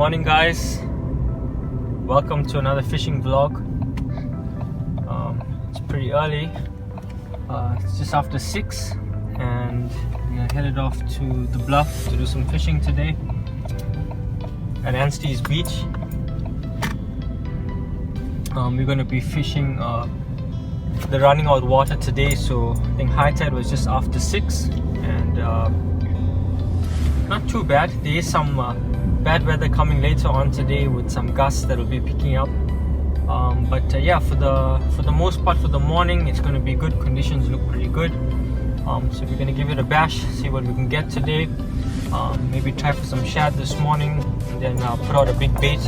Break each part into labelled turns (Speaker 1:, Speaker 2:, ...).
Speaker 1: morning, guys. Welcome to another fishing vlog. It's pretty early. It's just after 6 and we are headed off to the Bluff to do some fishing today at Anstey's Beach. We're going to be fishing the running out water today, so I think high tide was just after 6 and not too bad. There is some bad weather coming later on today with some gusts that will be picking up, but yeah, for the most part for the morning it's going to be good. Conditions look pretty good, so we're going to give it a bash, see what we can get today. Maybe try for some shad this morning and then put out a big bait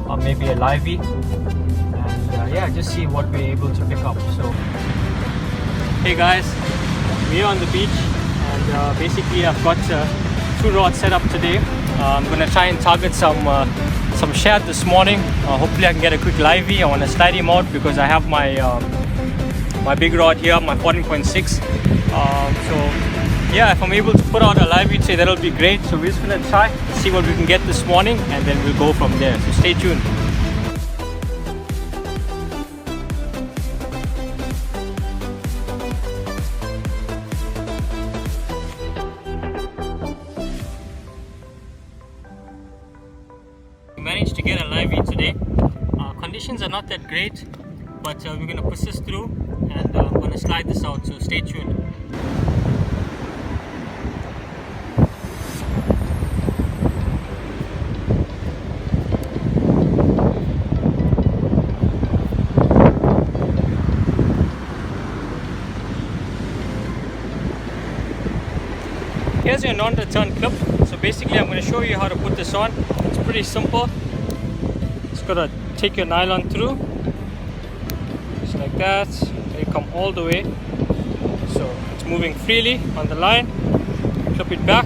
Speaker 1: or maybe a livey, and yeah, just see what we're able to pick up. So hey guys, we're on the beach and basically I've got 2 rods set up today. I'm going to try and target some shad this morning. Hopefully I can get a quick livey. I want to slide him out because I have my my big rod here, my 14.6. So yeah, if I'm able to put out a livey today, that'll be great. So we're just going to try, see what we can get this morning, and then we'll go from there. So stay tuned. Managed to get a livey today. Conditions are not that great, but we're going to persist through, and I'm going to slide this out, so stay tuned. Here's your non-return clip. So basically I'm going to show you how to put this on. It's pretty simple. Just gotta take your nylon through, just like that. Then you come all the way, so it's moving freely on the line. Clip it back,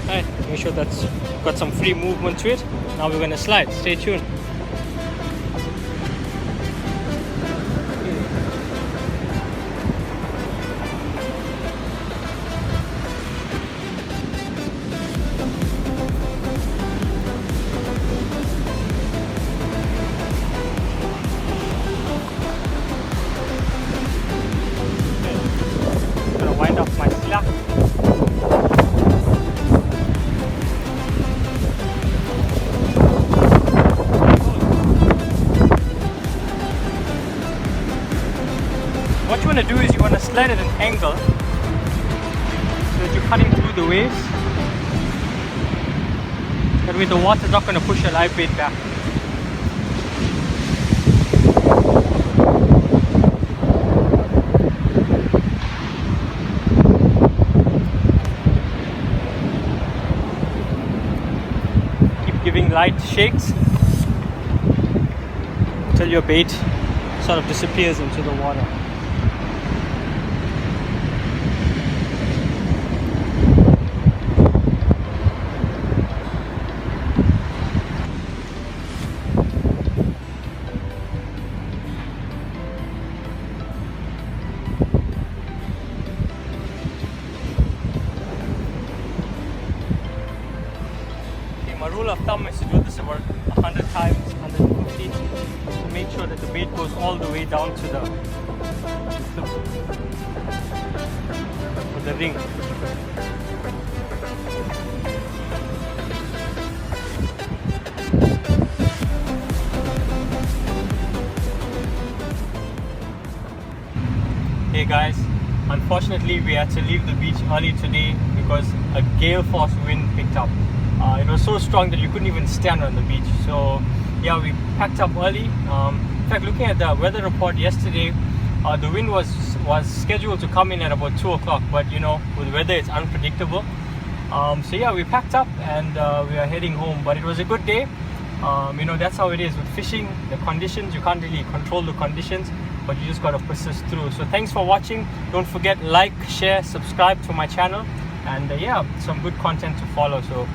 Speaker 1: right, make sure that's got some free movement to it. Now we're going to slide. Stay tuned. Wind up my slack. What you want to do is you want to slide at an angle so that you're cutting through the waves. That way the water's not going to push your live bait back. Giving light shakes until your bait sort of disappears into the water. My rule of thumb is to do this about 100 times, 150, to make sure that the bait goes all the way down to the ring. Hey guys, unfortunately we had to leave the beach early today because a gale force wind picked up. It was so strong that you couldn't even stand on the beach. So yeah, we packed up early. In fact, looking at the weather report yesterday, the wind was scheduled to come in at about 2 o'clock, but you know, with weather it's unpredictable. So yeah, we packed up and we are heading home, but it was a good day. You know, that's how it is with fishing. The conditions, you can't really control the conditions, but you just got to persist through. So thanks for watching. Don't forget, like, share, subscribe to my channel, and yeah, some good content to follow. So